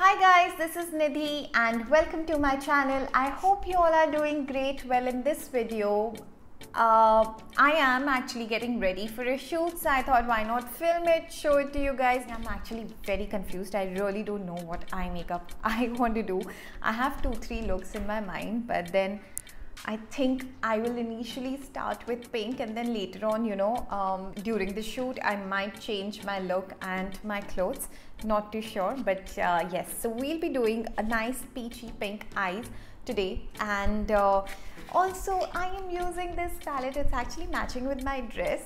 Hi guys, this is Nidhi and welcome to my channel. I hope you all are doing great. Well, in this video, I am actually getting ready for a shoot, so I thought why not film it, show it to you guys. I'm actually very confused. I really don't know what eye makeup I want to do. I have 2-3 looks in my mind, but then I think I will initially start with pink and then later on, during the shoot, I might change my look and my clothes. Not too sure, but yes. So we'll be doing a nice peachy pink eyes today, and also I am using this palette. It's actually matching with my dress.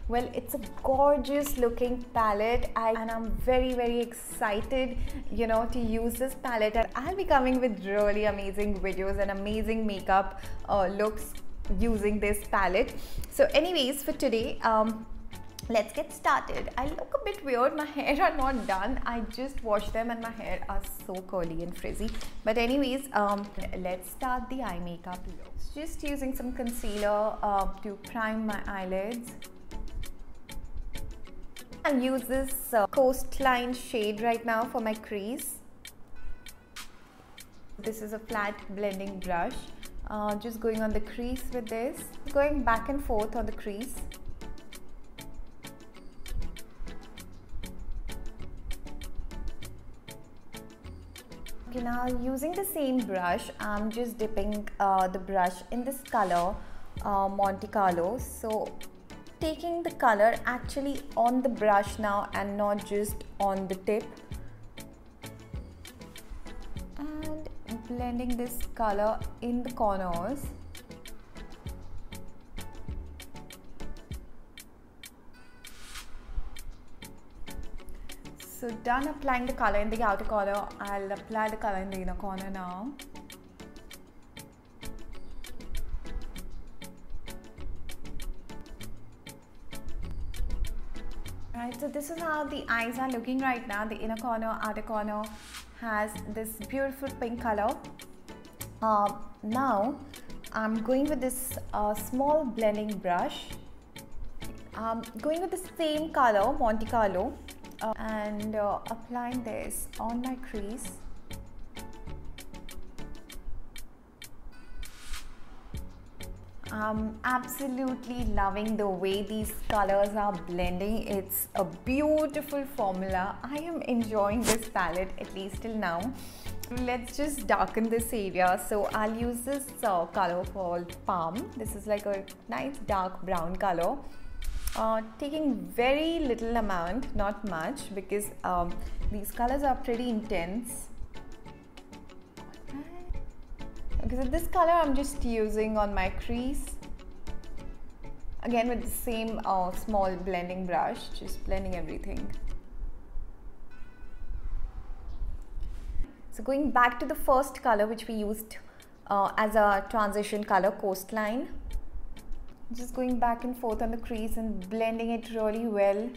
Well, it's a gorgeous looking palette, and I'm very excited, to use this palette. And I'll be coming with really amazing videos and amazing makeup looks using this palette. So anyways, for today, let's get started. I look a bit weird. My hair are not done. I just washed them and my hair are so curly and frizzy. But anyways, let's start the eye makeup look. Just using some concealer to prime my eyelids. I'll use this Coastline shade right now for my crease. This is a flat blending brush. Just going on the crease with this. Going back and forth on the crease. Okay, now using the same brush, I'm just dipping the brush in this color, Monte Carlo. So taking the color actually on the brush now and not just on the tip. And blending this color in the corners. So done applying the color in the outer corner, I'll apply the color in the inner corner now. Right, so this is how the eyes are looking right now. The inner corner, outer corner has this beautiful pink color. Now I'm going with this small blending brush. Going with the same color, Monte Carlo. And applying this on my crease. I'm absolutely loving the way these colors are blending. It's a beautiful formula. I am enjoying this palette, at least till now. Let's just darken this area. So I'll use this color called Palm. This is like a nice dark brown color. Taking very little amount, not much, because these colors are pretty intense. Okay, so this color I'm just using on my crease. Again with the same small blending brush, just blending everything. So going back to the first color which we used as a transition color, Coastline. Just going back and forth on the crease and blending it really well.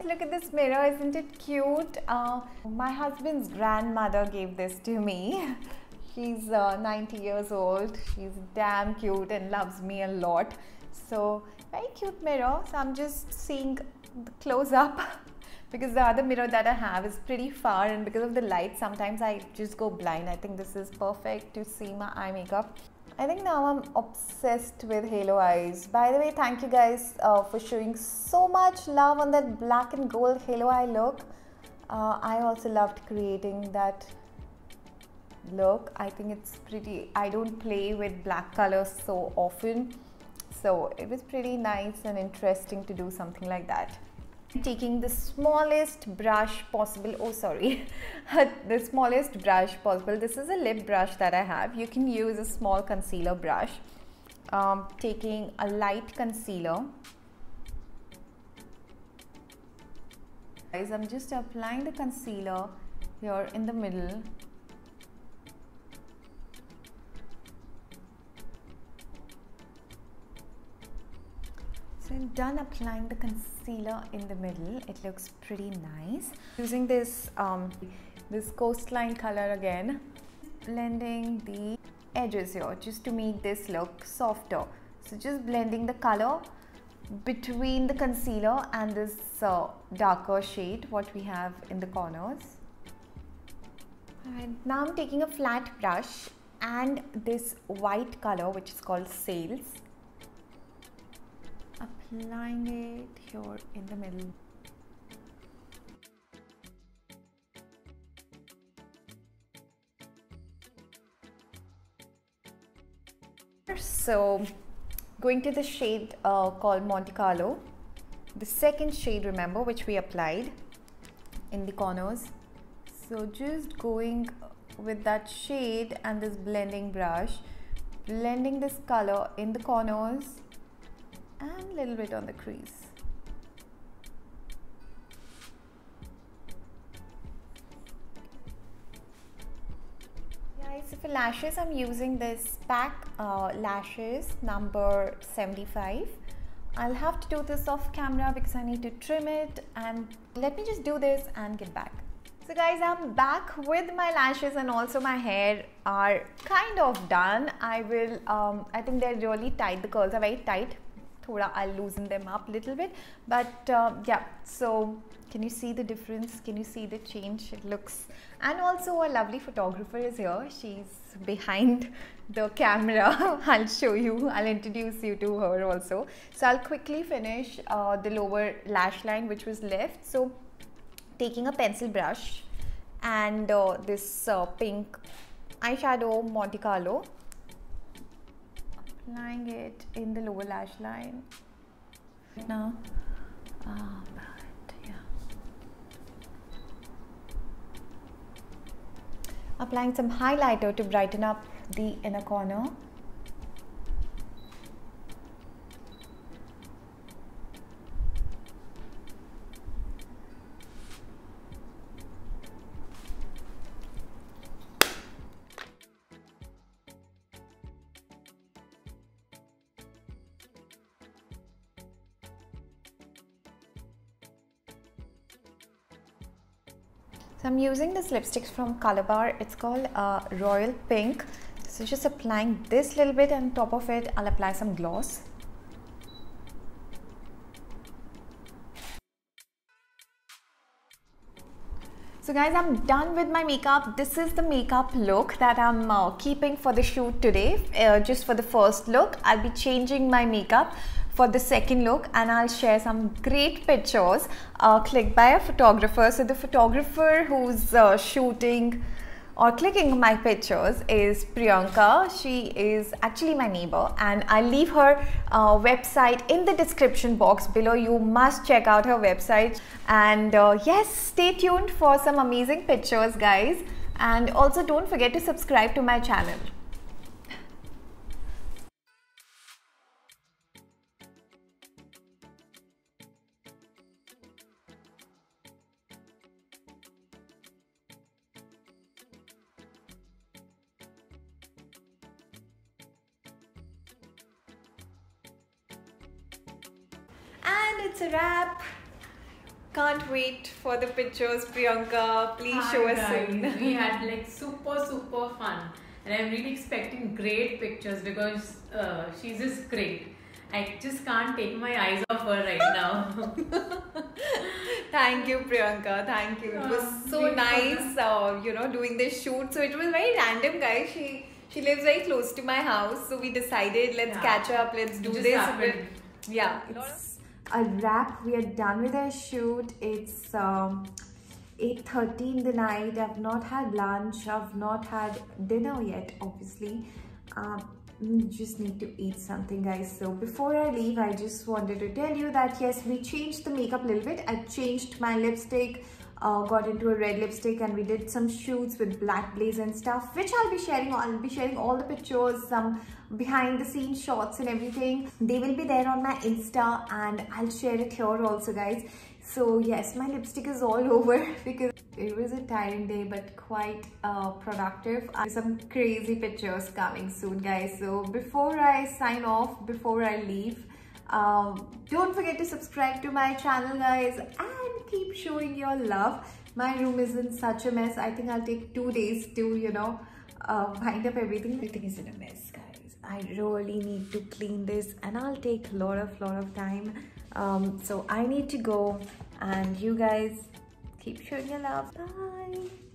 Look at this mirror, isn't it cute? My husband's grandmother gave this to me. She's 90 years old. She's damn cute and loves me a lot. So very cute mirror. So I'm just seeing the close up because the other mirror that I have is pretty far, and because of the light sometimes I just go blind. I think this is perfect to see my eye makeup. I think now I'm obsessed with halo eyes. By the way, thank you guys for showing so much love on that black and gold halo eye look. I also loved creating that look. I think it's pretty. I don't play with black colors so often, so it was pretty nice and interesting to do something like that. Taking the smallest brush possible. Oh, sorry. The smallest brush possible. This is a lip brush that I have. You can use a small concealer brush. Taking a light concealer. Guys, I'm just applying the concealer here in the middle. So I'm done applying the concealer in the middle. It looks pretty nice. Using this this Coastline color again, blending the edges here just to make this look softer. So just blending the color between the concealer and this darker shade what we have in the corners. And now I'm taking a flat brush and this white color which is called Sails, applying it here in the middle. So going to the shade called Monte Carlo, the second shade, remember, which we applied in the corners. So just going with that shade and this blending brush, blending this color in the corners and a little bit on the crease. So for lashes, I'm using this pack lashes number 75. I'll have to do this off camera because I need to trim it, and let me just do this and get back. So guys, I'm back with my lashes, and also my hair are kind of done. I think they're really tight. The curls are very tight. I'll loosen them up a little bit, but yeah, so can you see the difference? Can you see the change? It looks, and also a lovely photographer is here. She's behind the camera. I'll show you, I'll introduce you to her also. So I'll quickly finish the lower lash line which was left. So taking a pencil brush and this pink eyeshadow Monte Carlo, applying it in the lower lash line. Now, applying some highlighter to brighten up the inner corner. So I'm using this lipstick from Color Bar. It's called Royal Pink. So just applying this little bit, and on top of it I'll apply some gloss. So guys, I'm done with my makeup. This is the makeup look that I'm keeping for the shoot today. Just for the first look, I'll be changing my makeup for the second look, and I'll share some great pictures clicked by a photographer. So the photographer who's shooting or clicking my pictures is Priyanka. She is actually my neighbor, and I'll leave her website in the description box below. You must check out her website, and yes, stay tuned for some amazing pictures guys, and also don't forget to subscribe to my channel. And it's a wrap. Can't wait for the pictures, Priyanka. Please show us soon. We had like super fun, and I'm really expecting great pictures because she's just great. I just can't take my eyes off her right now. Thank you, Priyanka. Thank you. It was so nice, you know, doing this shoot. So it was very random, guys. She lives very close to my house, so we decided let's catch up. Let's do this. Yeah. It's a wrap. We are done with our shoot. It's 8:30 in the night. I've not had lunch. I've not had dinner yet, obviously. Just need to eat something, guys. So before I leave, I just wanted to tell you that yes, we changed the makeup a little bit. I changed my lipstick, got into a red lipstick, and we did some shoots with black blaze and stuff, which I'll be sharing. I'll be sharing all the pictures, some behind the scenes shots and everything. They will be there on my Insta, and I'll share it here also, guys. So yes, my lipstick is all over because it was a tiring day, but quite productive. Some crazy pictures coming soon, guys. So before I sign off, before I leave, don't forget to subscribe to my channel, guys, and keep showing your love. My room is in such a mess. I think I'll take 2 days to, you know, wind up everything. Everything is in a mess, guys. I really need to clean this and I'll take a lot of time. So I need to go, and you guys keep showing your love. Bye.